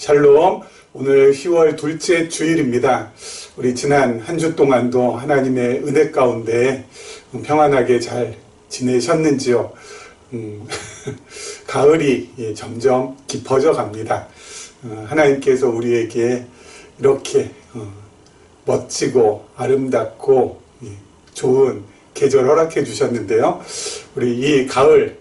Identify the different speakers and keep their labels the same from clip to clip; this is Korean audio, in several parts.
Speaker 1: 샬롬. 오늘 10월 둘째 주일입니다. 우리 지난 한 주 동안도 하나님의 은혜 가운데 평안하게 잘 지내셨는지요? 가을이 점점 깊어져 갑니다. 하나님께서 우리에게 이렇게 멋지고 아름답고 좋은 계절 허락해 주셨는데요. 우리 이 가을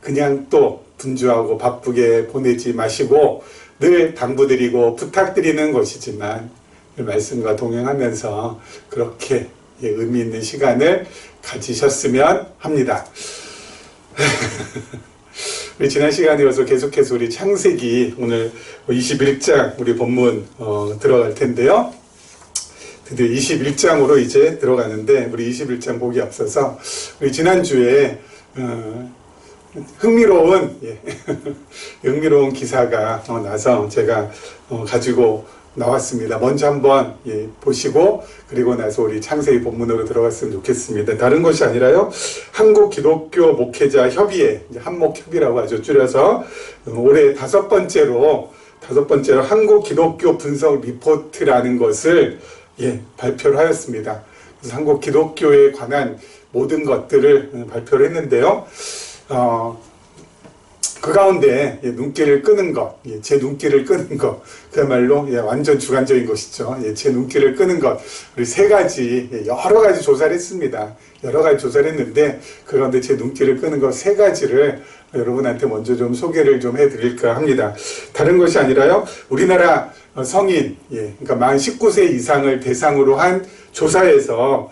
Speaker 1: 그냥 또 분주하고 바쁘게 보내지 마시고 늘 당부드리고 부탁드리는 것이지만 말씀과 동행하면서 그렇게 의미 있는 시간을 가지셨으면 합니다. 우리 지난 시간에 이어서 계속해서 우리 창세기 오늘 21장 우리 본문 들어갈 텐데요. 드디어 21장으로 이제 들어가는데 우리 21장 보기 앞서서 우리 지난주에 흥미로운 기사가 나서 제가 가지고 나왔습니다. 먼저 한번 보시고 그리고 나서 우리 창세기 본문으로 들어갔으면 좋겠습니다. 다른 것이 아니라요, 한국 기독교 목회자 협의회, 한목협의라고 하죠. 줄여서 올해 다섯 번째로 한국 기독교 분석 리포트라는 것을 발표를 하였습니다. 그래서 한국 기독교에 관한 모든 것들을 발표를 했는데요. 그 가운데 눈길을 끄는 것, 제 눈길을 끄는 것, 그야말로 완전 주관적인 것이죠. 제 눈길을 끄는 것, 우리 세 가지, 여러 가지 조사를 했습니다. 여러 가지 조사를 했는데 그 가운데 제 눈길을 끄는 것 세 가지를 여러분한테 먼저 좀 소개를 좀 해드릴까 합니다. 다른 것이 아니라요, 우리나라 성인, 그러니까 만 19세 이상을 대상으로 한 조사에서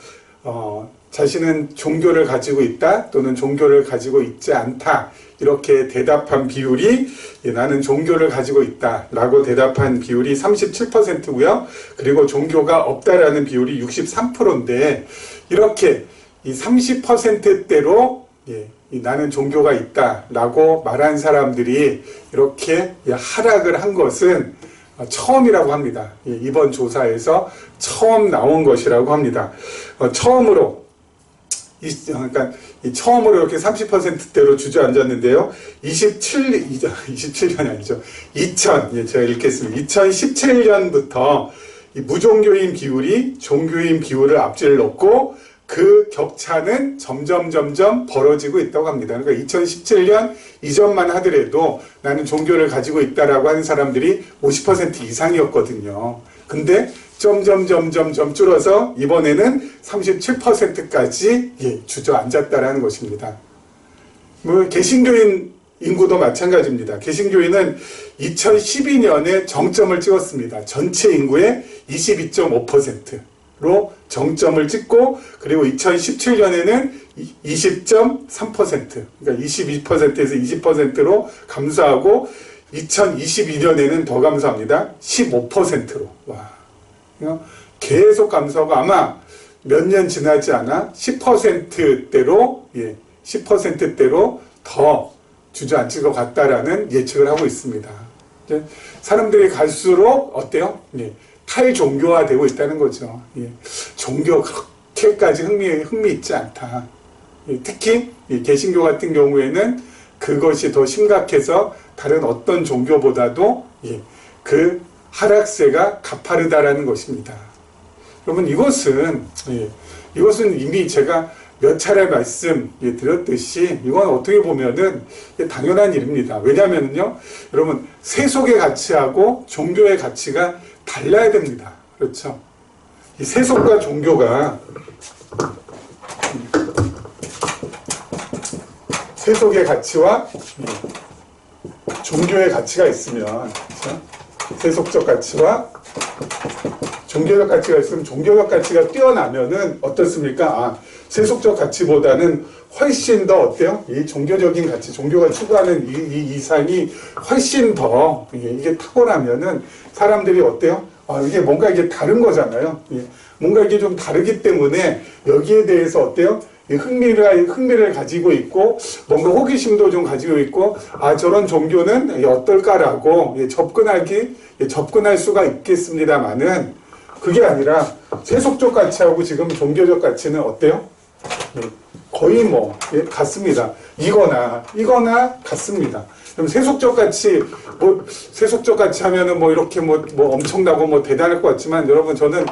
Speaker 1: 자신은 종교를 가지고 있다 또는 종교를 가지고 있지 않다 이렇게 대답한 비율이 나는 종교를 가지고 있다 라고 대답한 비율이 37%고요. 그리고 종교가 없다라는 비율이 63%인데 이렇게 이 30%대로 나는 종교가 있다 라고 말한 사람들이 이렇게 하락을 한 것은 처음이라고 합니다. 이번 조사에서 처음 나온 것이라고 합니다. 처음으로 이렇게 30%대로 주저앉았는데요. 27년이 아니죠. 제가 읽겠습니다. 2017년부터 이 무종교인 비율이 종교인 비율을 앞질러 놓고 그 격차는 점점 벌어지고 있다고 합니다. 그러니까 2017년 이전만 하더라도 나는 종교를 가지고 있다라고 하는 사람들이 50% 이상이었거든요. 근데 점점 줄어서 이번에는 37%까지 주저앉았다라는 것입니다. 개신교인 인구도 마찬가지입니다. 개신교인은 2012년에 정점을 찍었습니다. 전체 인구의 22.5%로 정점을 찍고 그리고 2017년에는 20.3%, 그러니까 22%에서 20%로 감소하고 2022년에는 더 감소합니다. 15%로. 와. 계속 감소하고 아마 몇 년 지나지 않아 10%대로 더 주저앉을 것 같다라는 예측을 하고 있습니다. 사람들이 갈수록 어때요? 탈종교화되고 있다는 거죠. 종교 그렇게까지 흥미 있지 않다. 특히 개신교 같은 경우에는 그것이 더 심각해서 다른 어떤 종교보다도 그 하락세가 가파르다라는 것입니다. 여러분 이것은 이미 제가 몇 차례 말씀드렸듯이 이건 어떻게 보면은 당연한 일입니다. 왜냐하면요, 여러분 세속의 가치하고 종교의 가치가 달라야 됩니다. 그렇죠? 이 세속과 종교가 세속의 가치와 종교의 가치가 있으면 그렇죠? 세속적 가치와 종교적 가치가 있으면 종교적 가치가 뛰어나면은 어떻습니까? 세속적 가치보다는 훨씬 더 어때요? 이 종교적인 가치, 종교가 추구하는 이 이상이 훨씬 더 이게 탁월하면은 사람들이 어때요? 이게 뭔가 이게 다른 거잖아요. 뭔가 이게 좀 다르기 때문에 여기에 대해서 어때요? 흥미를 가지고 있고 뭔가 호기심도 좀 가지고 있고 저런 종교는 어떨까라고 접근할 수가 있겠습니다만은 그게 아니라 세속적 가치하고 지금 종교적 가치는 어때요? 거의 같습니다. 이거나 같습니다. 그럼 세속적 가치, 세속적 가치 하면은 이렇게 엄청나고 대단할 것 같지만, 여러분, 저는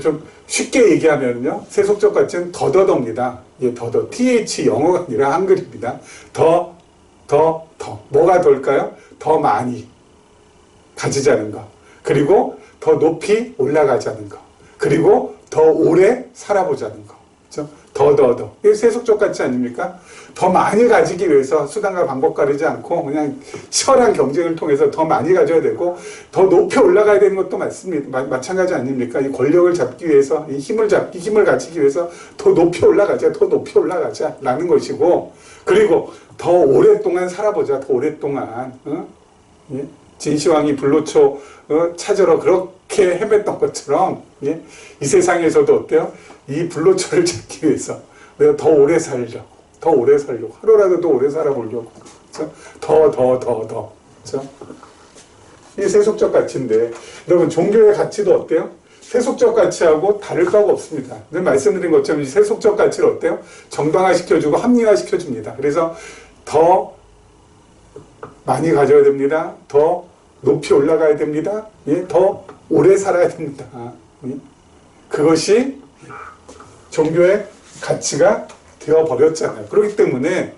Speaker 1: 좀 쉽게 얘기하면요. 세속적 가치는 더더더입니다. 예, 더더. TH 영어가 아니라 한글입니다. 더. 뭐가 더일까요? 더 많이 가지자는 거. 그리고 더 높이 올라가자는 거. 그리고 더 오래 살아보자는 거. 그렇죠? 더. 이게 세속적 가치 아닙니까? 더 많이 가지기 위해서 수단과 방법 가리지 않고 그냥 치열한 경쟁을 통해서 더 많이 가져야 되고 더 높이 올라가야 되는 것도 맞습니다. 마찬가지 아닙니까? 이 권력을 잡기 위해서, 이 힘을 가지기 위해서 더 높이 올라가자라는 것이고, 그리고 더 오랫동안 살아보자, 더 오랫동안. 예? 진시황이 불로초 찾으러 그렇게 헤맸던 것처럼, 예? 이 세상에서도 어때요? 이 불로초를 찾기 위해서 내가 더 오래 살려고. 하루라도 더 오래 살아보려고. 그렇죠? 더. 그렇죠? 이게 세속적 가치인데, 여러분, 종교의 가치도 어때요? 세속적 가치하고 다를 바가 없습니다. 늘 말씀드린 것처럼 이 세속적 가치를 어때요? 정당화시켜주고 합리화시켜줍니다. 그래서 더 많이 가져야 됩니다. 더 높이 올라가야 됩니다. 예? 더 오래 살아야 됩니다. 예? 그것이 종교의 가치가 되어버렸잖아요. 그렇기 때문에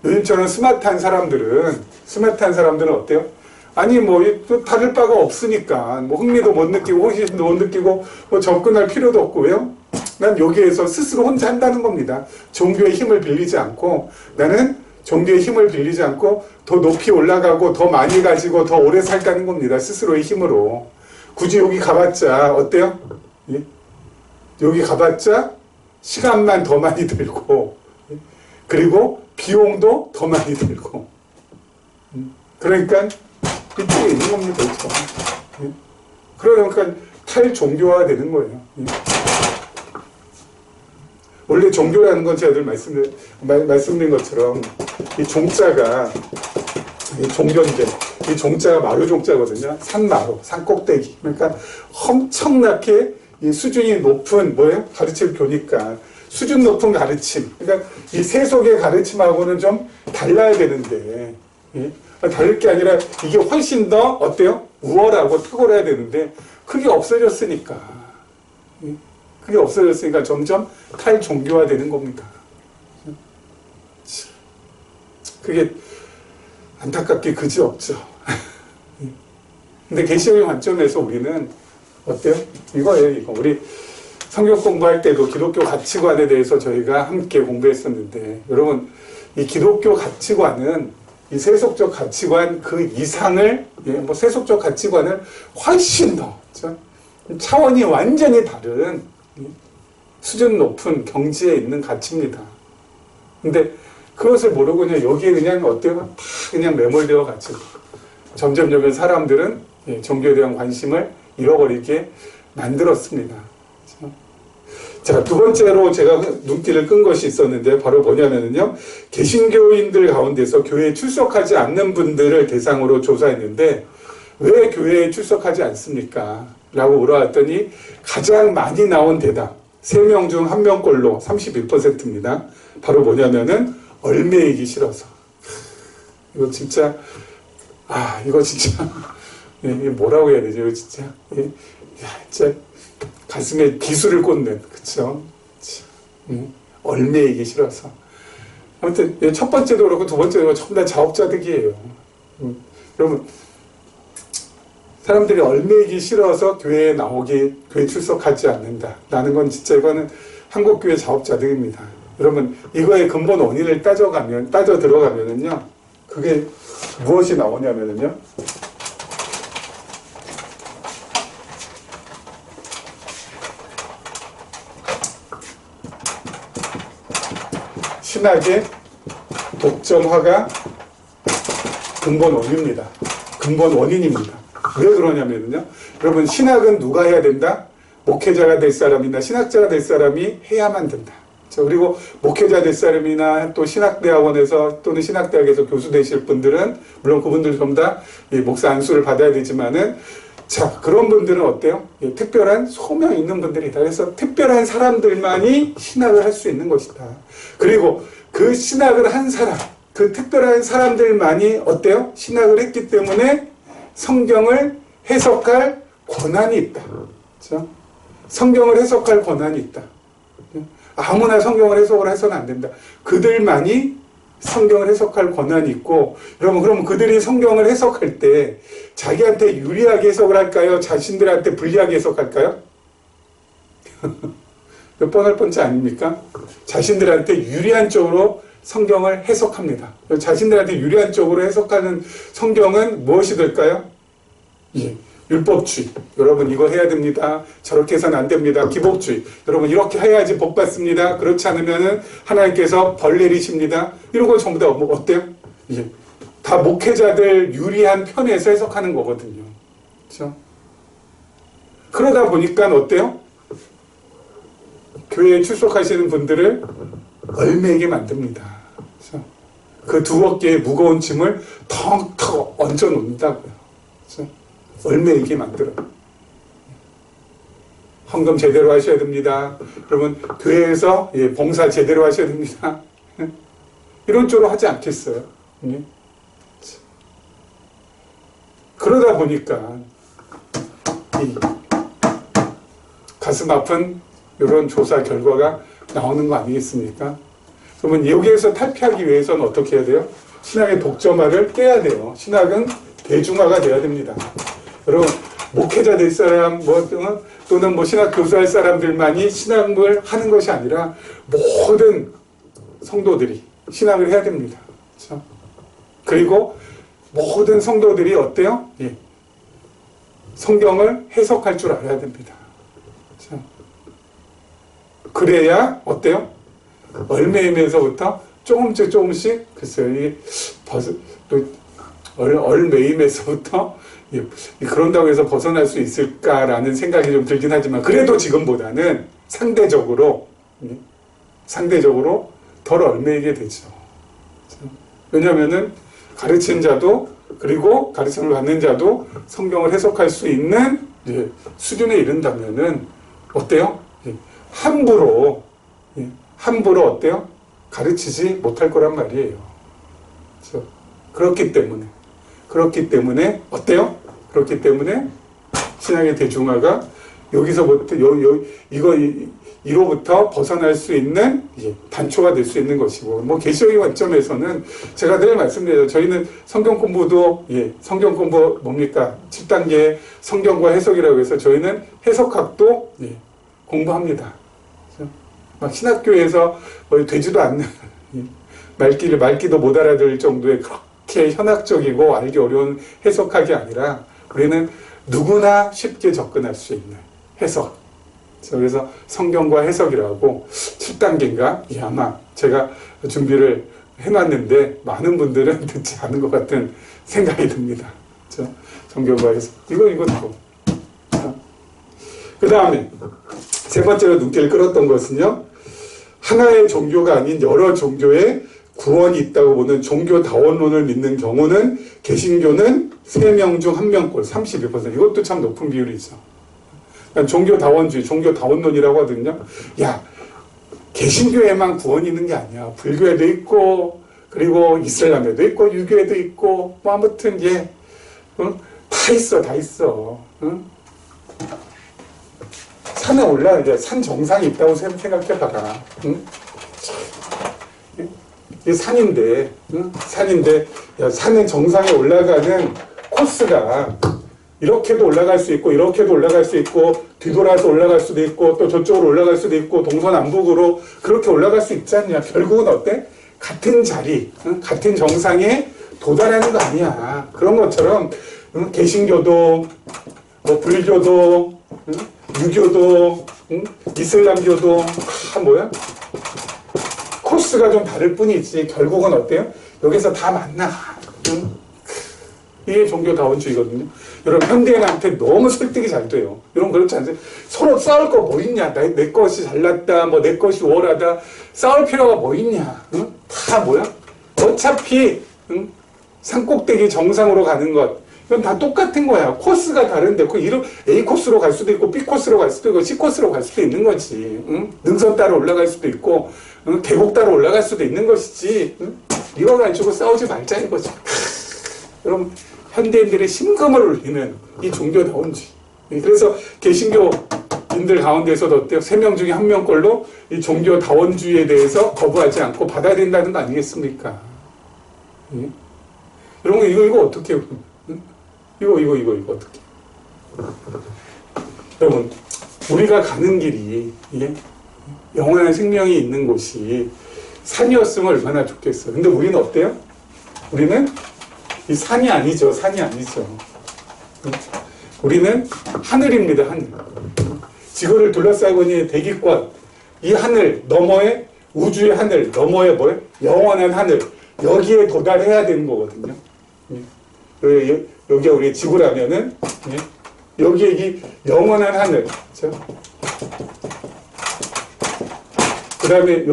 Speaker 1: 요즘처럼 스마트한 사람들은 어때요? 아니 또 다를 바가 없으니까 흥미도 못 느끼고 호기심도 못 느끼고 접근할 필요도 없고, 왜요? 난 여기에서 스스로 혼자 한다는 겁니다. 종교의 힘을 빌리지 않고, 나는 종교의 힘을 빌리지 않고 더 높이 올라가고 더 많이 가지고 더 오래 살다는 겁니다. 스스로의 힘으로. 굳이 여기 가봤자 어때요? 예? 여기 가봤자 시간만 더 많이 들고, 그리고 비용도 더 많이 들고. 그러니까 이쪽에 있는 겁니다. 그렇죠? 그러니까 탈종교화가 되는 거예요. 원래 종교라는 건 제가 늘 말씀드린 것처럼 이 종자가, 이 종견제, 이 종자가 마루 종자거든요. 산마루, 산꼭대기. 그러니까 엄청나게 이 수준이 높은 가르침을 교니까 수준 높은 가르침. 그러니까 이 세속의 가르침하고는 좀 달라야 되는데, 예? 다를 게 아니라 이게 훨씬 더 어때요? 우월하고 탁월해야 되는데 그게 없어졌으니까. 예? 그게 없어졌으니까 점점 탈종교화 되는 겁니다. 그게 안타깝게 그지없죠. 근데 계시의 관점에서 우리는 어때요? 이거예요. 우리 성경 공부할 때도 기독교 가치관에 대해서 저희가 함께 공부했었는데, 여러분, 이 기독교 가치관은 이 세속적 가치관 그 이상을, 세속적 가치관을 훨씬 더, 그렇죠? 차원이 완전히 다른 수준 높은 경지에 있는 가치입니다. 근데 그것을 모르고 그냥 여기에 그냥 어때요? 다 그냥 매몰되어 가지고 점점 사람들은 종교에 대한 관심을 잃어버리게 만들었습니다. 그렇죠? 자, 두 번째로 제가 눈길을 끈 것이 있었는데 바로 뭐냐면요, 개신교인들 가운데서 교회에 출석하지 않는 분들을 대상으로 조사했는데 왜 교회에 출석하지 않습니까? 라고 물어봤더니 가장 많이 나온 대답, 3명 중 1명꼴로 31%입니다. 바로 뭐냐면은 얼매이기 싫어서. 이거 진짜 이게 뭐라고 해야 되죠? 이거 진짜. 진짜 가슴에 비수를 꽂는, 그쵸? 얼매이기 싫어서. 아무튼 첫 번째도 그렇고 두 번째도 그렇고 전부 다 자업자득이에요. 여러분, 사람들이 얼매이기 싫어서 교회에 교회 출석하지 않는다 라는 건 진짜 이거는 한국교회 자업자득입니다. 여러분, 이거의 근본 원인을 따져 들어가면은요, 그게 무엇이 나오냐면은요, 신학의 독점화가 근본 원인입니다. 근본 원인입니다. 왜 그러냐면요, 여러분, 신학은 누가 해야 된다? 목회자가 될 사람이나 신학자가 될 사람이 해야만 된다. 그리고 목회자 될 사람이나 또 신학대학원에서 또는 신학대학에서 교수 되실 분들은, 물론 그분들 전부 다 목사 안수를 받아야 되지만은, 자, 그런 분들은 어때요? 특별한 소명 있는 분들이다. 그래서 특별한 사람들만이 신학을 할 수 있는 것이다. 그리고 그 신학을 한 사람, 그 그 특별한 사람들만이 어때요? 신학을 했기 때문에 성경을 해석할 권한이 있다. 그렇죠? 성경을 해석할 권한이 있다. 아무나 성경을 해석을 해서는 안 된다. 그들만이 성경을 해석할 권한이 있고, 여러분, 그러면 그들이 성경을 해석할 때 자기한테 유리하게 해석을 할까요? 자신들한테 불리하게 해석할까요? 뻔할 뻔치 아닙니까? 자신들한테 유리한 쪽으로 성경을 해석합니다. 자신들한테 유리한 쪽으로 해석하는 성경은 무엇이 될까요? 예, 율법주의. 여러분 이거 해야 됩니다. 저렇게 해서는 안 됩니다. 기복주의. 여러분 이렇게 해야지 복 받습니다. 그렇지 않으면은 하나님께서 벌 내리십니다. 이런 거 전부 다 뭐 어때요? 예, 다 목회자들 유리한 편에서 해석하는 거거든요. 그렇죠? 그러다 보니까 어때요? 교회에 출석하시는 분들을 얼매이게 만듭니다. 그렇죠? 그 두 어깨에 무거운 짐을 턱턱 얹어 놓는다고요. 그렇죠? 얼매이게 만들어요. 헌금 제대로 하셔야 됩니다. 그러면 교회에서 봉사 제대로 하셔야 됩니다. 이런 쪽으로 하지 않겠어요? 그러다 보니까 이 가슴 아픈 이런 조사 결과가 나오는 거 아니겠습니까? 그러면 여기에서 탈피하기 위해서는 어떻게 해야 돼요? 신학의 독점화를 깨야 돼요. 신학은 대중화가 돼야 됩니다. 여러분, 목회자 될 사람, 또는 뭐 신학 교수할 사람들만이 신학을 하는 것이 아니라 모든 성도들이 신학을 해야 됩니다. 그렇죠? 그리고 모든 성도들이 어때요? 예. 성경을 해석할 줄 알아야 됩니다. 그렇죠? 그래야 어때요? 얼매임에서부터 조금씩 글쎄요, 얼매임에서부터 그런다고 해서 벗어날 수 있을까라는 생각이 좀 들긴 하지만 그래도 지금보다는 상대적으로 덜 얼매이게 되죠. 왜냐하면은 가르친 자도 그리고 가르침을 받는 자도 성경을 해석할 수 있는 수준에 이른다면은 어때요? 함부로 어때요? 가르치지 못할 거란 말이에요. 그렇죠? 그렇기 때문에 어때요? 그렇기 때문에 신앙의 대중화가 여기서부터 이로부터 벗어날 수 있는 단초가 될 수 있는 것이고, 뭐 계시적인 관점에서는 제가 늘 말씀드려요. 저희는 성경 공부도 성경 공부 뭡니까? 7단계 성경과 해석이라고 해서 저희는 해석학도 공부합니다. 막 신학교에서 되지도 않는 말귀도 못 알아들 정도의 그렇게 현학적이고 알기 어려운 해석학이 아니라 우리는 누구나 쉽게 접근할 수 있는 해석. 그래서 성경과 해석이라고 7단계인가? 아마 제가 준비를 해놨는데 많은 분들은 듣지 않은 것 같은 생각이 듭니다. 그렇죠? 성경과 해석. 이것도. 그 다음에 세 번째로 눈길을 끌었던 것은요. 하나의 종교가 아닌 여러 종교의 구원이 있다고 보는 종교다원론을 믿는 경우는 개신교는 3명 중 1명꼴 32%. 이것도 참 높은 비율이죠. 그러니까 종교다원주의, 종교다원론이라고 하거든요. 야, 개신교에만 구원이 있는 게 아니야. 불교에도 있고, 그리고 이슬람에도 있고, 유교에도 있고, 뭐 아무튼 다 있어. 응? 산에 이제 산 정상이 있다고 생각해봐라. 응? 이 산인데, 산의 정상에 올라가는 코스가 이렇게도 올라갈 수 있고, 이렇게도 올라갈 수 있고, 뒤돌아서 올라갈 수도 있고, 또 저쪽으로 올라갈 수도 있고, 동서남북으로 그렇게 올라갈 수 있지 않냐. 결국은 어때? 같은 자리, 같은 정상에 도달하는 거 아니야. 그런 것처럼, 개신교도, 뭐 불교도, 유교도, 이슬람교도 다 뭐야? 코스가 좀 다를 뿐이지 결국은 어때요? 여기서 다 만나. 이게 종교다원주의거든요. 여러분 현대인한테 너무 설득이 잘 돼요. 여러분 그렇지 않으세요? 서로 싸울 거 뭐 있냐? 내 것이 잘났다, 뭐 내 것이 우월하다. 싸울 필요가 뭐 있냐? 다 뭐야? 어차피 산꼭대기 정상으로 가는 것. 이건 다 똑같은 거야. 코스가 다른데 A 코스로 갈 수도 있고 B 코스로 갈 수도 있고 C 코스로 갈 수도 있는 거지. 능선 따라 올라갈 수도 있고 계곡 따라 올라갈 수도 있는 것이지. 이거 가지고 싸우지 말자 이거죠. 그럼 현대인들의 심금을 울리는 이 종교다운주의. 그래서 개신교인들 가운데서도 어때요? 3명 중에 1명 걸로 이 종교다원주의에 대해서 거부하지 않고 받아들인다는 거 아니겠습니까? 예? 여러분 이거 어떻게 해요? 이거 어떻게? 여러분 우리가 가는 길이 영원한 생명이 있는 곳이 산이었으면 얼마나 좋겠어요. 근데 우리는 어때요? 우리는 이 산이 아니죠. 우리는 하늘입니다. 하늘. 지구를 둘러싸고 있는 대기권, 이 하늘 너머에 우주의 하늘, 너머에 뭐예요? 영원한 하늘. 여기에 도달해야 되는 거거든요. 여기가 우리 지구라면은 여기에 이 영원한 하늘. 그렇죠? 그 다음에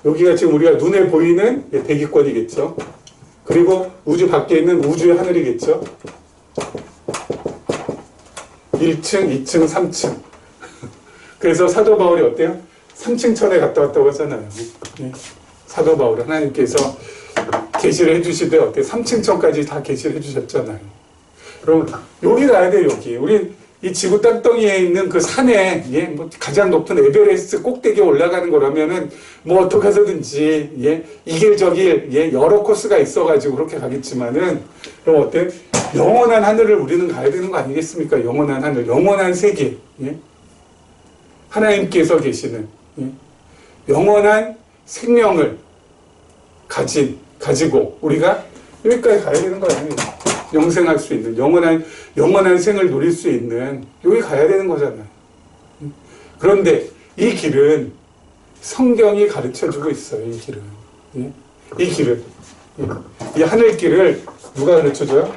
Speaker 1: 여기가 지금 우리가 눈에 보이는 대기권이겠죠. 그리고 우주 밖에 있는 우주의 하늘이겠죠. 1층, 2층, 3층. 그래서 사도 바울이 어때요? 3층 천에 갔다 왔다고 하잖아요. 사도 바울은 하나님께서 계시를 해주시되 어때요? 3층 천까지 다 계시를 해주셨잖아요. 그럼 여기 가야 돼요, 여기. 우리 이 지구 땅덩이에 있는 그 산에 뭐 가장 높은 에베레스트 꼭대기에 올라가는 거라면은 뭐 어떻게 해서든지 이 길 저 길 여러 코스가 있어가지고 그렇게 가겠지만은 그럼 어때? 영원한 하늘을 우리는 가야 되는 거 아니겠습니까? 영원한 하늘, 영원한 세계. 하나님께서 계시는 영원한 생명을 가지고 우리가 여기까지 가야 되는 거예요. 영생할 수 있는 영원한 생을 누릴 수 있는 여기 가야 되는 거잖아요. 그런데 이 길은 성경이 가르쳐주고 있어요. 이 길은 이 하늘길을 누가 가르쳐줘요?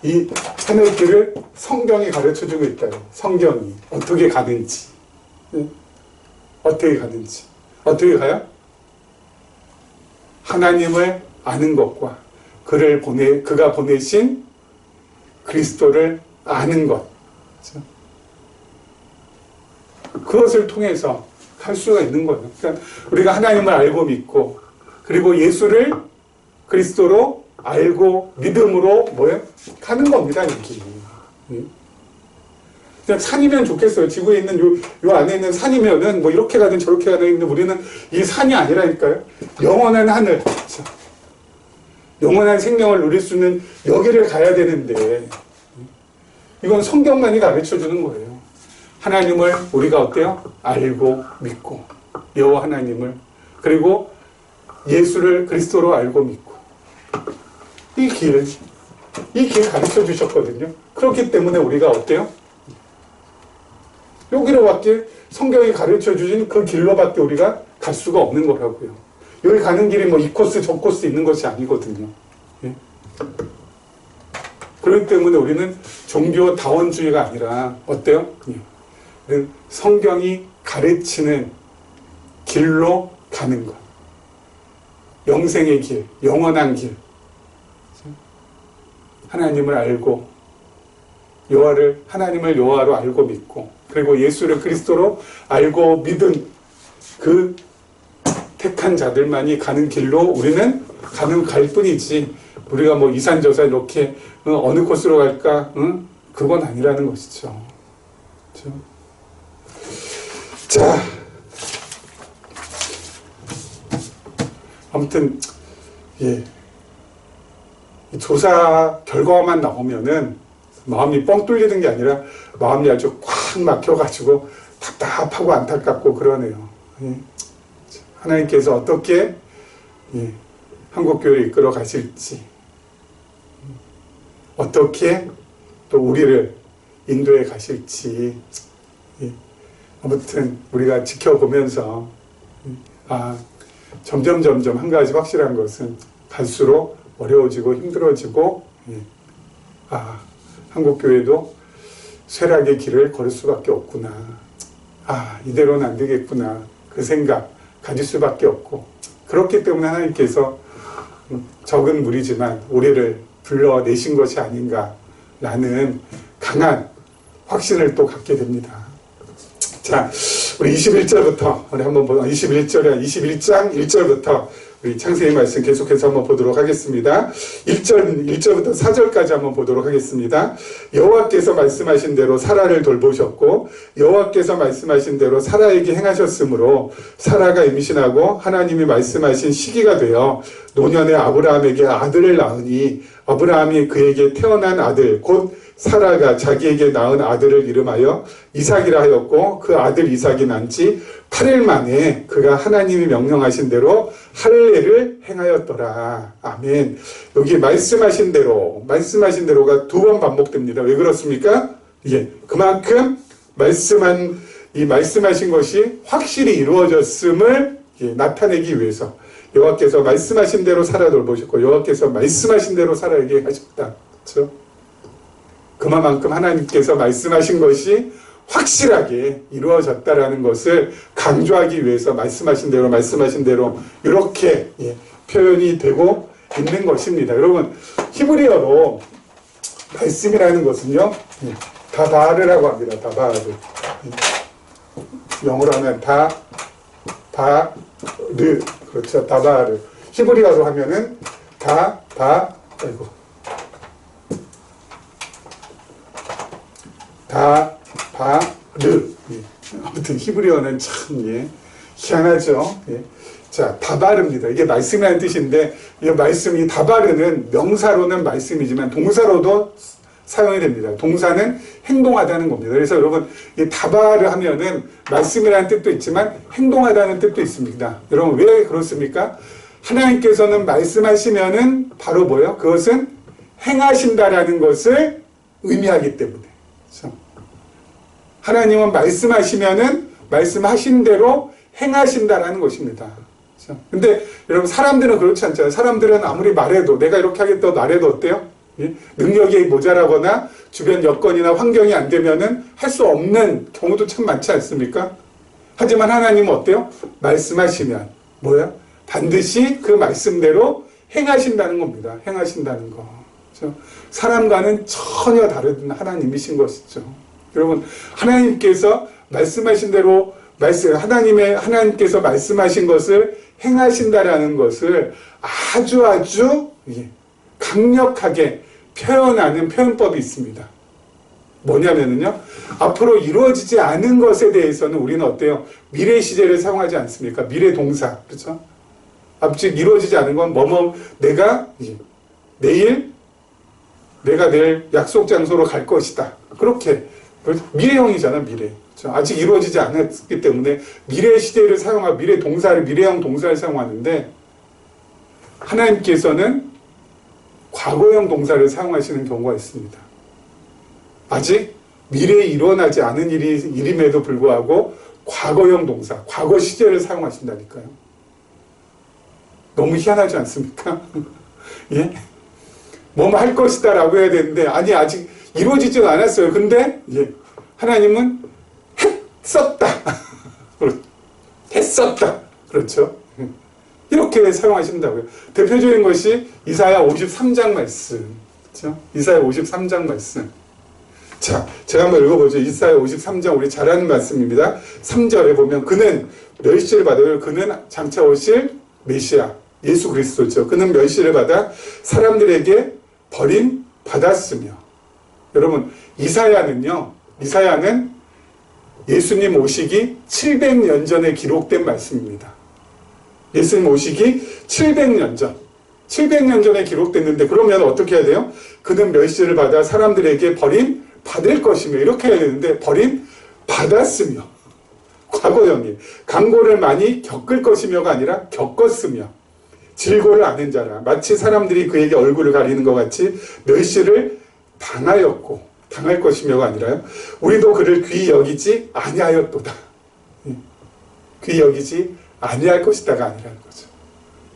Speaker 1: 이 하늘길을 성경이 가르쳐주고 있다요. 성경이 어떻게 가는지 어떻게 가요? 하나님을 아는 것과 그가 보내신 그리스도를 아는 것. 그렇죠? 그것을 통해서 갈 수가 있는 거예요. 그러니까 우리가 하나님을 알고 믿고, 그리고 예수를 그리스도로 알고 믿음으로 가는 겁니다, 여기. 그냥 산이면 좋겠어요. 지구에 있는 요 안에 있는 산이면은 뭐 이렇게 가든 저렇게 가든 있는데 우리는 이 산이 아니라니까요. 영원한 하늘. 그렇죠? 영원한 생명을 누릴 수 있는 여기를 가야 되는데 이건 성경만이 가르쳐주는 거예요. 하나님을 우리가 어때요? 알고 믿고 여호와 하나님을 그리고 예수를 그리스도로 알고 믿고 이 길 가르쳐 주셨거든요. 그렇기 때문에 우리가 어때요? 여기로밖에 성경이 가르쳐 주신 그 길로밖에 우리가 갈 수가 없는 거라고요. 여기 가는 길이 뭐 이 코스 저 코스 있는 것이 아니거든요. 그렇기 때문에 우리는 종교다원주의가 아니라 어때요? 성경이 가르치는 길로 가는 것. 영생의 길, 영원한 길. 하나님을 알고 하나님을 여호와로 알고 믿고 그리고 예수를 그리스도로 알고 믿은 그 택한 자들만이 가는 길로 우리는 갈 뿐이지 우리가 뭐 이산저산 이렇게 어느 코스로 갈까? 그건 아니라는 것이죠. 그렇죠? 자, 아무튼 이 조사 결과만 나오면은 마음이 뻥 뚫리는 게 아니라 마음이 아주 꽉 막혀가지고 답답하고 안타깝고 그러네요. 하나님께서 어떻게 한국교회를 이끌어 가실지 어떻게 또 우리를 인도해 가실지 아무튼 우리가 지켜보면서 점점 한 가지 확실한 것은 갈수록 어려워지고 힘들어지고 한국교회도 쇠락의 길을 걸을 수밖에 없구나. 이대로는 안 되겠구나. 그 생각 가질 수밖에 없고 그렇기 때문에 하나님께서 적은 무리지만 우리를 불러내신 것이 아닌가라는 강한 확신을 또 갖게 됩니다. 자, 우리 21절부터 우리 한번 보자. 21장 1절부터 우리 창세기 말씀 계속해서 한번 보도록 하겠습니다. 1절부터 4절까지 한번 보도록 하겠습니다. 여호와께서 말씀하신 대로 사라를 돌보셨고 여호와께서 말씀하신 대로 사라에게 행하셨으므로 사라가 임신하고 하나님이 말씀하신 시기가 되어 노년에 아브라함에게 아들을 낳으니 아브라함이 그에게 태어난 아들 곧 사라가 자기에게 낳은 아들을 이름하여 이삭이라 하였고 그 아들 이삭이 난 지 8일 만에 그가 하나님이 명령하신 대로 할례를 행하였더라. 아멘. 여기 말씀하신 대로가 두 번 반복됩니다. 왜 그렇습니까? 그만큼 말씀하신 것이 확실히 이루어졌음을 나타내기 위해서 여호와께서 말씀하신 대로 사라 돌보셨고 여호와께서 말씀하신 대로 사라에게 하셨다. 그렇죠? 그만큼 하나님께서 말씀하신 것이 확실하게 이루어졌다라는 것을 강조하기 위해서 말씀하신 대로 이렇게 표현이 되고 있는 것입니다. 여러분 히브리어로 말씀이라는 것은요 다바르라고 합니다. 다바르. 영어로 하면 다바르. 그렇죠. 다바르. 히브리어로 하면은 다바르. 아무튼 히브리어는 참 희한하죠. 자, 다바르입니다. 이게 말씀이라는 뜻인데 이 말씀이 다바르는 명사로는 말씀이지만 동사로도 사용이 됩니다. 동사는 행동하다는 겁니다. 그래서 여러분 이 다바르 하면은 말씀이라는 뜻도 있지만 행동하다는 뜻도 있습니다. 여러분 왜 그렇습니까? 하나님께서는 말씀하시면은 바로 뭐예요? 그것은 행하신다라는 것을 의미하기 때문에. 그렇죠? 하나님은 말씀하시면은 말씀하신 대로 행하신다라는 것입니다. 그렇죠? 근데 여러분 사람들은 그렇지 않잖아요. 사람들은 아무리 말해도 내가 이렇게 하겠다고 말해도 어때요? 능력이 모자라거나 주변 여건이나 환경이 안 되면은 할 수 없는 경우도 참 많지 않습니까? 하지만 하나님은 어때요? 말씀하시면 뭐야? 반드시 그 말씀대로 행하신다는 겁니다. 행하신다는 거. 그렇죠? 사람과는 전혀 다른 하나님이신 것이죠. 여러분 하나님께서 말씀하신 대로 하나님께서 말씀하신 것을 행하신다라는 것을 아주 강력하게 표현하는 표현법이 있습니다. 뭐냐면요, 앞으로 이루어지지 않은 것에 대해서는 우리는 어때요? 미래 시제를 사용하지 않습니까? 미래 동사, 그렇죠? 아직 이루어지지 않은 건 내가 내일 약속 장소로 갈 것이다. 그렇게 미래형이잖아, 미래. 그렇죠? 아직 이루어지지 않았기 때문에 미래 시제를 미래형 동사를 사용하는데 하나님께서는 과거형 동사를 사용하시는 경우가 있습니다. 아직 미래에 일어나지 않은 일임에도 불구하고 과거형 동사, 과거 시제를 사용하신다니까요. 너무 희한하지 않습니까? 예? 할 것이다 라고 해야 되는데 아니 아직 이루어지지 않았어요. 근데 하나님은 했었다. 했었다. 그렇죠? 이렇게 사용하신다고요. 대표적인 것이 이사야 53장 말씀. 그렇죠? 이사야 53장 말씀. 자, 제가 한번 읽어보죠. 이사야 53장 우리 잘 아는 말씀입니다. 3절에 보면 그는 멸시를 받아요. 그는 장차 오실 메시아 예수 그리스도죠. 그는 멸시를 받아 사람들에게 버림받았으며. 여러분 이사야는 예수님 오시기 700년 전에 기록된 말씀입니다. 예수님 오시기 700년 전에 기록됐는데 그러면 어떻게 해야 돼요? 그는 멸시를 받아 사람들에게 버림받을 것이며 이렇게 해야 되는데 버림받았으며 과거형이 강고를 많이 겪을 것이며가 아니라 겪었으며 질고를 아는 자라 마치 사람들이 그에게 얼굴을 가리는 것 같이 멸시를 당할 것이며가 아니라요. 우리도 그를 귀히 여기지 아니하였도다. 귀히 여기지 아니할 것이다가 아니라는 거죠.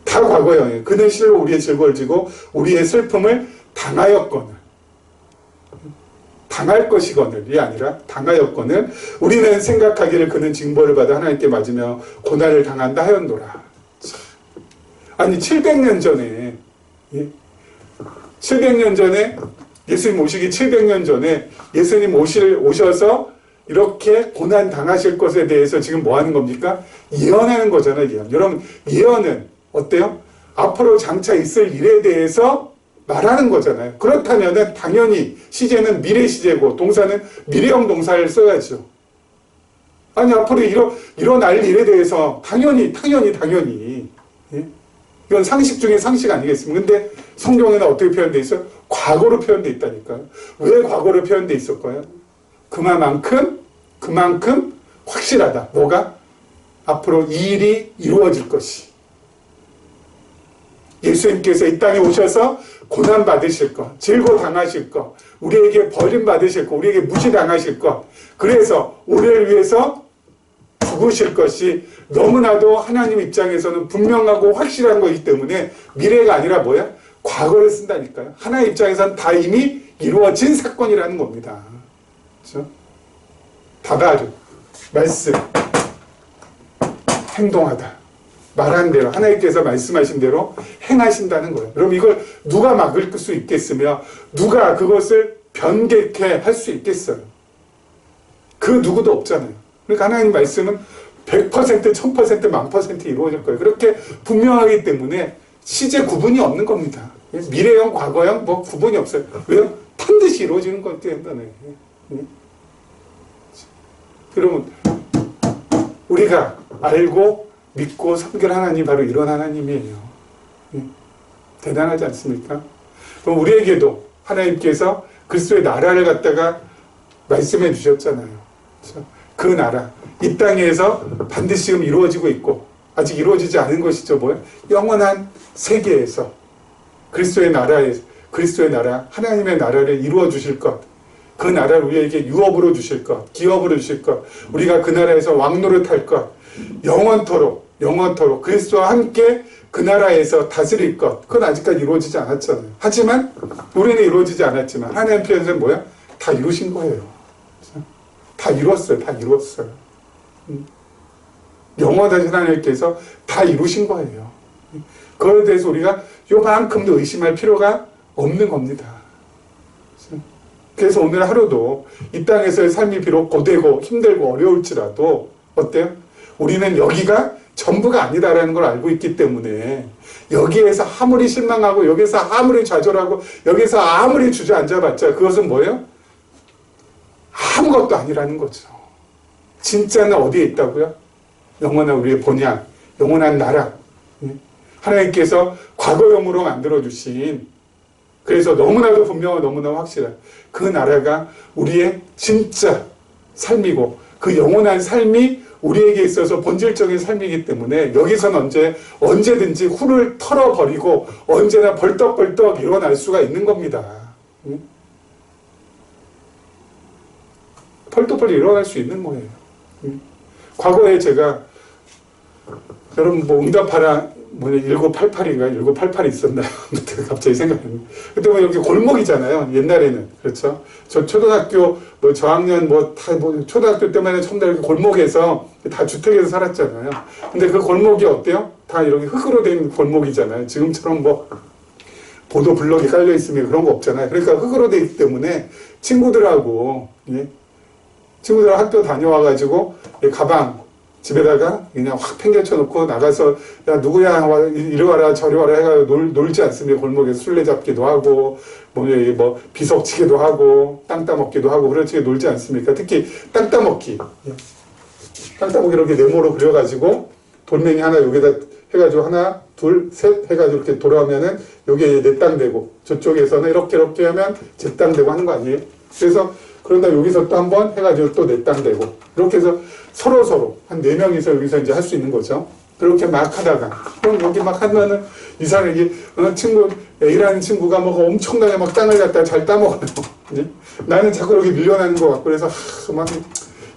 Speaker 1: 다 과거형이에요. 그는 실로 우리의 즐거움을 지고 우리의 슬픔을 당하였거늘 당할 것이거늘이 아니라 당하였거늘 우리는 생각하기를 그는 징벌을 받아 하나님께 맞으며 고난을 당한다 하였노라. 아니 700년 전에 700년 전에 예수님 오시기 700년 전에 예수님 오셔서 이렇게 고난 당하실 것에 대해서 지금 뭐 하는 겁니까? 예언하는 거잖아요. 예언. 여러분 예언은 어때요? 앞으로 장차 있을 일에 대해서 말하는 거잖아요. 그렇다면은 당연히 시제는 미래 시제고 동사는 미래형 동사를 써야죠. 아니 앞으로 일어날 일에 대해서 당연히 예? 이건 상식 중에 상식 아니겠습니까? 근데 성경에는 어떻게 표현되어 있어요? 과거로 표현되어 있다니까요. 왜 과거로 표현되어 있을까요? 그만큼 확실하다. 뭐가? 앞으로 이 일이 이루어질 것이. 예수님께서 이 땅에 오셔서 고난받으실 것, 질고당하실 것, 우리에게 버림받으실 것, 우리에게 무시당하실 것, 그래서 우리를 위해서 죽으실 것이 너무나도 하나님 입장에서는 분명하고 확실한 것이기 때문에 미래가 아니라 뭐야? 과거를 쓴다니까요. 하나님 입장에서는 다 이미 이루어진 사건이라는 겁니다. 그렇죠? 다가르, 말씀, 행동하다. 말한 대로 하나님께서 말씀하신 대로 행하신다는 거예요. 그럼 이걸 누가 막을 수 있겠으며 누가 그것을 변개케 할 수 있겠어요? 그 누구도 없잖아요. 그러니까 하나님 말씀은 100%, 1000%, 10,000% 이루어질 거예요. 그렇게 분명하기 때문에 시제 구분이 없는 겁니다. 미래형, 과거형 뭐 구분이 없어요. 왜요? 반드시 이루어지는 거기 때문에. 여러분, 우리가 알고 믿고 섬길 하나님이 바로 이런 하나님이에요. 대단하지 않습니까? 그럼 우리에게도 하나님께서 그리스도의 나라를 갖다가 말씀해 주셨잖아요. 그렇죠? 그 나라, 이 땅에서 반드시 지금 이루어지고 있고 아직 이루어지지 않은 것이죠. 뭐예요? 영원한 세계에서 그리스도의 나라에서 그리스도의 나라, 하나님의 나라를 이루어 주실 것, 그 나라를 우리에게 유업으로 주실 것, 기업으로 주실 것, 우리가 그 나라에서 왕노릇할 것, 영원토록 그리스도와 함께 그 나라에서 다스릴 것, 그건 아직까지 이루어지지 않았잖아요. 하지만 우리는 이루어지지 않았지만 하나님 편에서는 뭐야? 다 이루신 거예요. 다 이루었어요. 영원하신 하나님께서 다 이루신 거예요. 그거에 대해서 우리가 요만큼도 의심할 필요가 없는 겁니다. 그래서 오늘 하루도 이 땅에서의 삶이 비록 고되고 힘들고 어려울지라도 어때요? 우리는 여기가 전부가 아니다라는 걸 알고 있기 때문에 여기에서 아무리 실망하고 여기서 아무리 좌절하고 여기서 아무리 주저앉아봤자 그것은 뭐예요? 아무것도 아니라는 거죠. 진짜는 어디에 있다고요? 영원한 우리의 본향, 영원한 나라. 하나님께서 과거형으로 만들어주신, 그래서 너무나도 분명하고 너무나 확실한 그 나라가 우리의 진짜 삶이고 그 영원한 삶이 우리에게 있어서 본질적인 삶이기 때문에 여기선 언제든지 훌을 털어버리고 언제나 벌떡벌떡 일어날 수가 있는 겁니다. 벌떡벌떡 일어날 수 있는 거예요. 과거에 제가 여러분 뭐 응답하라 1988인가 1988이 있었나요? 그때 갑자기 생각나요. 그때 뭐 이렇게 골목이잖아요. 옛날에는. 그렇죠? 저 초등학교 뭐 저학년 초등학교 때만 해도 처음 다 이렇게 골목에서 다 주택에서 살았잖아요. 근데 그 골목이 어때요? 다 이렇게 흙으로 된 골목이잖아요. 지금처럼 뭐 보도 블럭이 깔려 있으면 그런 거 없잖아요. 그러니까 흙으로 돼 있기 때문에 친구들하고 학교 다녀와가지고 가방 집에다가 그냥 확 팽개쳐 놓고 나가서 야 누구야 이리 와라 저리 와라 해가지고 놀지 않습니까? 골목에서 술래잡기도 하고 뭐 비석치기도 하고 땅 따먹기도 하고 그렇게 놀지 않습니까? 특히 땅 따먹기 이렇게 네모로 그려가지고 돌멩이 하나 여기다 해가지고 하나 둘 셋 해가지고 이렇게 돌아오면은 여기에 내 땅 되고 저쪽에서는 이렇게 하면 제 땅 되고 하는 거 아니에요? 그래서 그런다 여기서 또 한번 해가지고 또 내 땅 되고 이렇게 해서 서로 한 4명이서 여기서 이제 할 수 있는 거죠. 그렇게 막 하다가 그럼 여기 막 하면은 이 사람이 친구 A라는 친구가 뭐 엄청나게 막 땅을 갖다 잘 따먹어요. 나는 자꾸 여기 밀려나는 것 같고 그래서 막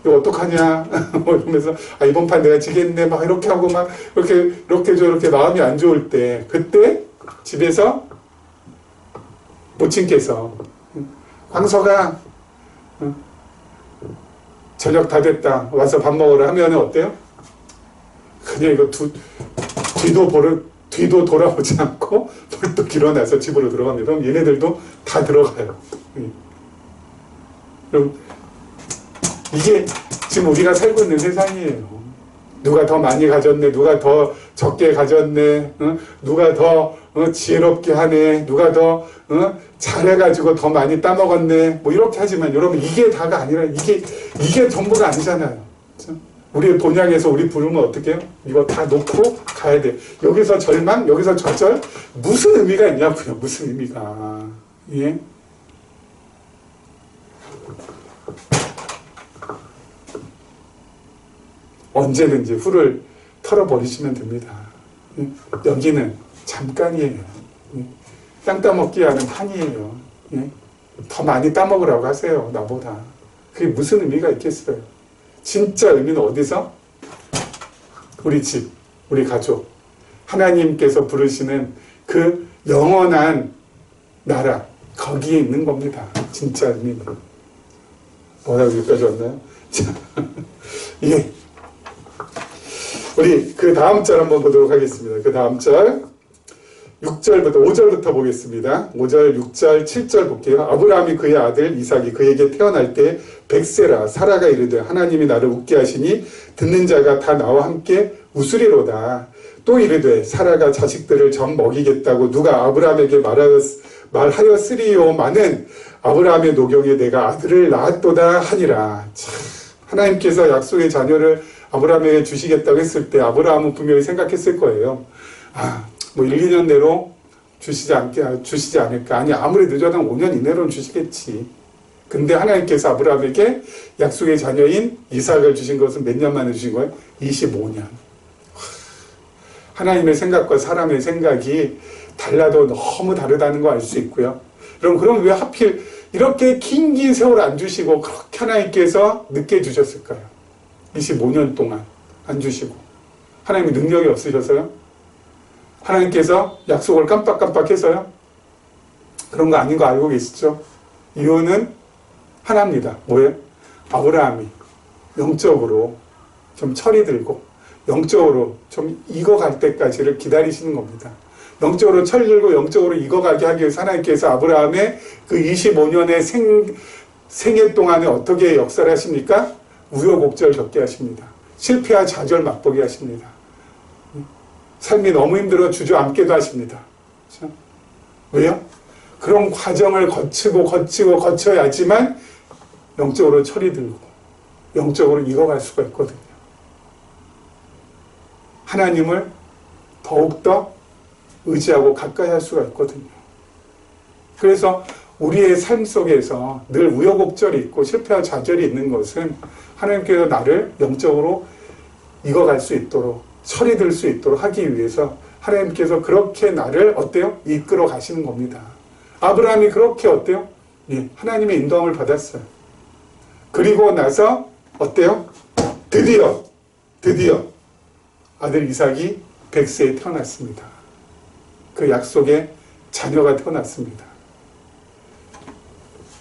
Speaker 1: 이거 어떡하냐 뭐 이러면서 이번 판 내가 지겠네 막 이렇게 하고 막 이렇게 마음이 안 좋을 때 그때 집에서 모친께서 광석아 저녁 다 됐다 와서 밥 먹으라 하면 어때요? 그냥 이거 뒤도 돌아보지 않고 벌떡 일어나서 집으로 들어갑니다. 그럼 얘네들도 다 들어가요. 그럼 이게 지금 우리가 살고 있는 세상이에요. 누가 더 많이 가졌네, 누가 더 적게 가졌네, 누가 더 지혜롭게 하네, 누가 더 잘해가지고 더 많이 따먹었네, 뭐 이렇게 하지만 여러분 이게 다가 아니라 이게 전부가 아니잖아요. 그렇죠? 우리의 본향에서 우리 부르면 어떻게 해요? 이거 다 놓고 가야 돼. 여기서 절망, 여기서 좌절, 무슨 의미가 있냐고요. 무슨 의미가. 예? 언제든지 후를 털어버리시면 됩니다. 예? 여기는 잠깐이에요. 예? 땅 따먹기 하는 판이에요. 예? 더 많이 따먹으라고 하세요. 나보다. 그게 무슨 의미가 있겠어요? 진짜 의미는 어디서? 우리 집, 우리 가족, 하나님께서 부르시는 그 영원한 나라, 거기에 있는 겁니다. 진짜 의미는. 뭐라고 여기까지 왔나요? 자, 예. 우리 그 다음 절 한번 보도록 하겠습니다. 그 다음 절 6절부터 5절부터 보겠습니다. 5절, 6절, 7절 볼게요. 아브라함이 그의 아들 이삭이 그에게 태어날 때 백세라 사라가 이르되 하나님이 나를 웃게 하시니 듣는 자가 다 나와 함께 웃으리로다. 또 이르되 사라가 자식들을 전 먹이겠다고 누가 아브라함에게 말하였으리요마는 아브라함의 노경에 내가 아들을 낳았도다 하니라. 참, 하나님께서 약속의 자녀를 아브라함에게 주시겠다고 했을 때 아브라함은 분명히 생각했을 거예요. 뭐 1, 2년 내로 주시지 않을까. 아니 아무리 늦어도 5년 이내로는 주시겠지. 근데 하나님께서 아브라함에게 약속의 자녀인 이삭을 주신 것은 몇 년 만에 주신 거예요? 25년. 하나님의 생각과 사람의 생각이 달라도 너무 다르다는 거 알 수 있고요. 그럼 왜 하필 이렇게 긴 세월 안 주시고 그렇게 하나님께서 늦게 주셨을까요? 25년 동안 안 주시고. 하나님의 능력이 없으셔서요? 하나님께서 약속을 깜빡깜빡해서요? 그런 거 아닌 거 알고 계시죠? 이유는 하나입니다. 뭐예요? 아브라함이 영적으로 좀 철이 들고 영적으로 좀 익어갈 때까지를 기다리시는 겁니다. 영적으로 철이 들고 영적으로 익어가게 하기 위해서 하나님께서 아브라함의 그 25년의 생애 동안에 어떻게 역사를 하십니까? 우여곡절 겪게 하십니다. 실패와 좌절 맛보게 하십니다. 삶이 너무 힘들어 주저앉게도 하십니다. 그렇죠? 왜요? 그런 과정을 거쳐야지만 영적으로 철이 들고 영적으로 익어갈 수가 있거든요. 하나님을 더욱더 의지하고 가까이 할 수가 있거든요. 그래서 우리의 삶 속에서 늘 우여곡절이 있고 실패와 좌절이 있는 것은 하나님께서 나를 영적으로 익어갈 수 있도록 철이 들 수 있도록 하기 위해서 하나님께서 그렇게 나를 어때요? 이끌어 가시는 겁니다. 아브라함이 그렇게 어때요? 예, 하나님의 인도함을 받았어요. 그리고 나서 어때요? 드디어 아들 이삭이 100세에 태어났습니다. 그 약속의 자녀가 태어났습니다.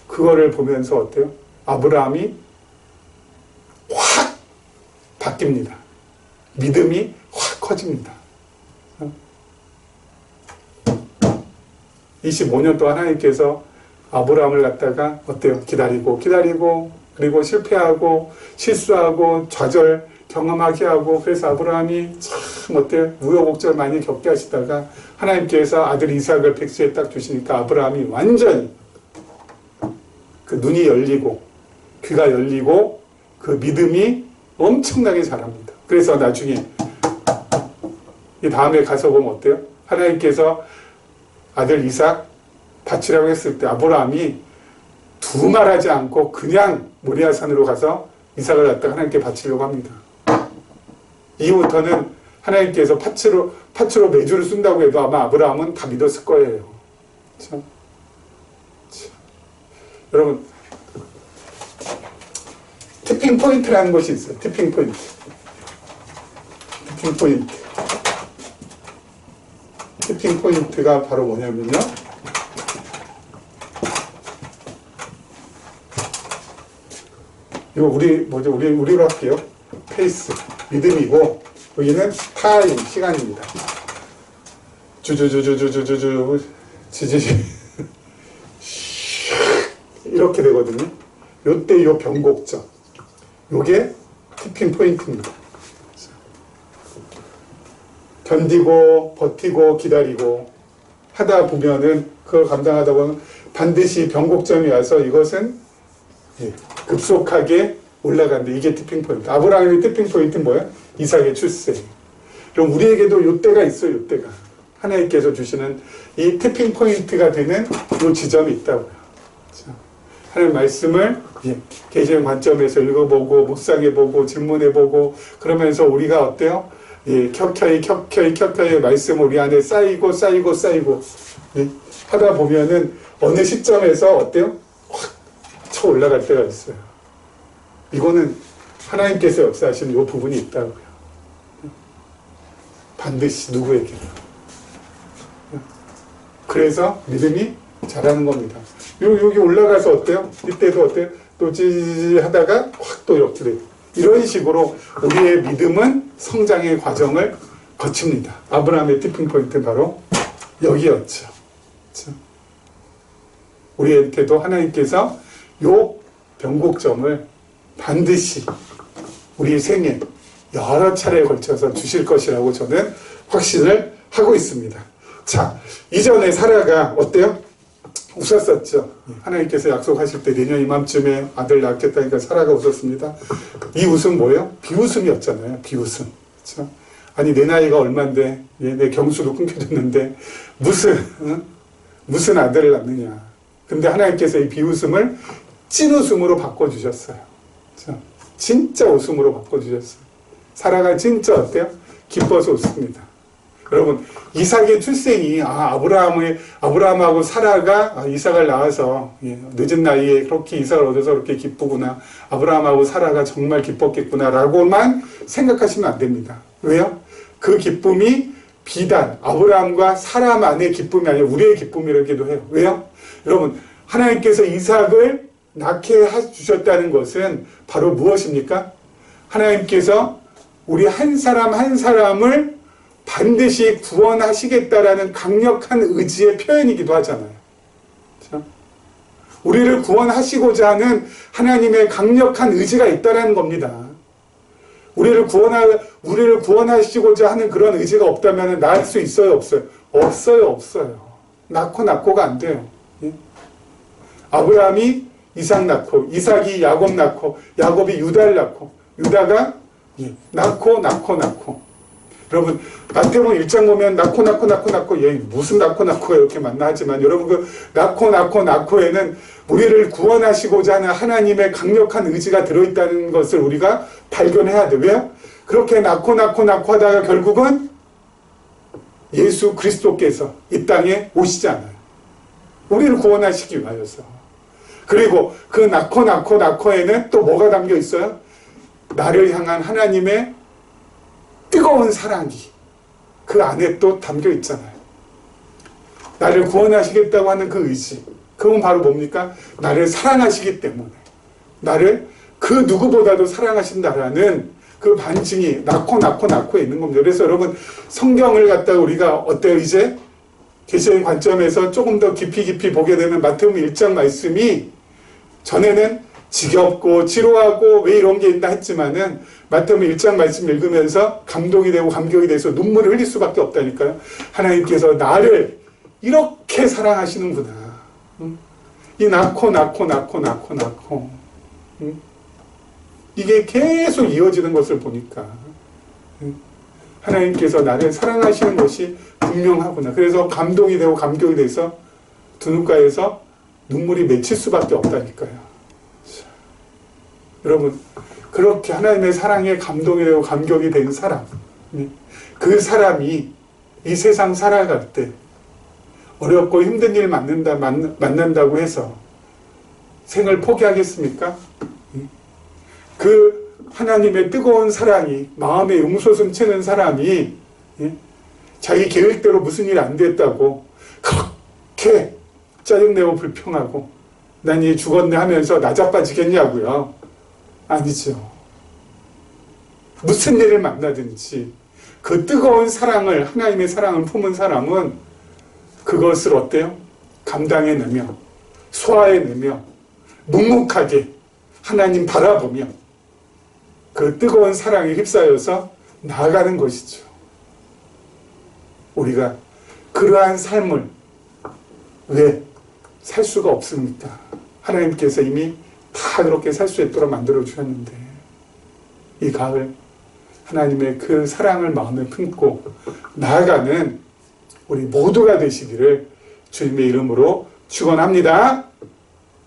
Speaker 1: 그거를 보면서 어때요? 아브라함이 확 바뀝니다. 믿음이 확 커집니다. 25년 동안 하나님께서 아브라함을 갖다가 어때요? 기다리고 그리고 실패하고 실수하고 좌절 경험하게 하고 그래서 아브라함이 참 어때요? 우여곡절 많이 겪게 하시다가 하나님께서 아들 이삭을 100세에 딱 주시니까 아브라함이 완전히 그 눈이 열리고 귀가 열리고 그 믿음이 엄청나게 자랍니다. 그래서 나중에 이 다음에 가서 보면 어때요? 하나님께서 아들 이삭 바치라고 했을 때 아브라함이 두말하지 않고 그냥 모리아산으로 가서 이삭을 갖다가 하나님께 바치려고 합니다. 이후부터는 하나님께서 팥으로 메주를 쓴다고 해도 아마 아브라함은 다 믿었을 거예요. 참. 여러분 티핑 포인트라는 것이 있어요. 티핑 포인트. 티핑 포인트가 바로 뭐냐면요. 이거 우리로 할게요. 페이스, 믿음이고 여기는 타임, 시간입니다. 이렇게 되거든요. 요때 요 변곡점, 요게 티핑 포인트입니다. 견디고 버티고 기다리고 하다 보면은 그걸 감당하다 보면 반드시 변곡점이 와서 이것은 급속하게 올라간다. 이게 티핑 포인트. 아브라함의 티핑 포인트는 뭐야? 이삭의 출생. 그럼 우리에게도 요 때가 있어요. 요 때가. 하나님께서 주시는 이 티핑 포인트가 되는 요 지점이 있다고요. 하나님 말씀을 계시의 관점에서 읽어보고 묵상해보고 질문해보고 그러면서 우리가 어때요? 켜켜이 말씀 우리 안에 쌓이고 하다 보면은 어느 시점에서 어때요? 확 쳐 올라갈 때가 있어요. 이거는 하나님께서 역사하시는 이 부분이 있다고요. 반드시 누구에게나. 그래서 믿음이 자라는 겁니다. 여기 올라가서 어때요? 이때도 어때요? 또 찌 하다가 확 또 옆으로. 이런 식으로 우리의 믿음은 성장의 과정을 거칩니다. 아브라함의 티핑 포인트 바로 여기였죠. 그렇죠? 우리한테도 하나님께서 요 변곡점을 반드시 우리 생에 여러 차례에 걸쳐서 주실 것이라고 저는 확신을 하고 있습니다. 자, 이전에 사라가 어때요? 웃었었죠. 하나님께서 약속하실 때 내년 이맘쯤에 아들 낳겠다니까 사라가 웃었습니다. 이 웃음 뭐예요? 비웃음이었잖아요. 비웃음. 그렇죠? 아니 내 나이가 얼만데 내 경수도 끊겨졌는데 무슨 아들을 낳느냐. 근데 하나님께서 이 비웃음을 찐웃음으로 바꿔주셨어요. 그렇죠? 진짜 웃음으로 바꿔주셨어요. 사라가 진짜 어때요? 기뻐서 웃습니다. 여러분, 이삭의 출생이 아브라함하고 사라가 이삭을 낳아서 늦은 나이에 그렇게 이삭을 얻어서 그렇게 기쁘구나. 아브라함하고 사라가 정말 기뻤겠구나라고만 생각하시면 안 됩니다. 왜요? 그 기쁨이 비단 아브라함과 사라만의 기쁨이 아니라 우리의 기쁨이라기도 해요. 왜요? 여러분, 하나님께서 이삭을 낳게 해주셨다는 것은 바로 무엇입니까? 하나님께서 우리 한 사람 한 사람을 반드시 구원하시겠다라는 강력한 의지의 표현이기도 하잖아요. 그렇죠? 우리를 구원하시고자 하는 하나님의 강력한 의지가 있다는 겁니다. 우리를 구원하시고자 하는 그런 의지가 없다면 낳을 수 있어요, 없어요? 없어요. 낳고가 안 돼요. 예? 아브라함이 이삭 낳고, 이삭이 야곱 낳고, 야곱이 유다를 낳고, 유다가 낳고. 여러분, 마태복음 1장 보면 낳고, 무슨 낳고가 이렇게 만나 하지만, 여러분, 그 낳고에는 우리를 구원하시고자 하는 하나님의 강력한 의지가 들어있다는 것을 우리가 발견해야 돼요. 왜요? 그렇게 낳고 하다가 결국은 예수 그리스도께서 이 땅에 오시잖아요. 우리를 구원하시기 위하여서. 그리고 그 낳고에는 또 뭐가 담겨 있어요? 나를 향한 하나님의 뜨거운 사랑이 그 안에 또 담겨 있잖아요. 나를 구원하시겠다고 하는 그 의지. 그건 바로 뭡니까? 나를 사랑하시기 때문에. 나를 그 누구보다도 사랑하신다라는 그 반증이 낳고에 있는 겁니다. 그래서 여러분, 성경을 갖다가 우리가 어때요? 이제 계시의 관점에서 조금 더 깊이 보게 되면 마태복음 1장 말씀이 전에는 지겹고 지루하고 왜 이런 게 있나 했지만은 마태복음 1장 말씀 읽으면서 감동이 되고 감격이 돼서 눈물을 흘릴 수밖에 없다니까요. 하나님께서 나를 이렇게 사랑하시는구나. 이 낳고. 이게 계속 이어지는 것을 보니까 하나님께서 나를 사랑하시는 것이 분명하구나. 그래서 감동이 되고 감격이 돼서 두 눈가에서 눈물이 맺힐 수밖에 없다니까요. 여러분, 그렇게 하나님의 사랑에 감동이 되고 감격이 된 사람, 그 사람이 이 세상 살아갈 때 어렵고 힘든 일 만난다고 해서 생을 포기하겠습니까? 그 하나님의 뜨거운 사랑이 마음에 용솟음 치는 사람이 자기 계획대로 무슨 일 안 됐다고 그렇게 짜증내고 불평하고 난 이 죽었네 하면서 나자빠지겠냐고요. 아니죠. 무슨 일을 만나든지 그 뜨거운 사랑을, 하나님의 사랑을 품은 사람은 그것을 어때요? 감당해내며 소화해내며 묵묵하게 하나님 바라보며 그 뜨거운 사랑에 휩싸여서 나아가는 것이죠. 우리가 그러한 삶을 왜 살 수가 없습니까? 하나님께서 이미 다 그렇게 살 수 있도록 만들어 주셨는데, 이 가을 하나님의 그 사랑을 마음에 품고 나아가는 우리 모두가 되시기를 주님의 이름으로 축원합니다.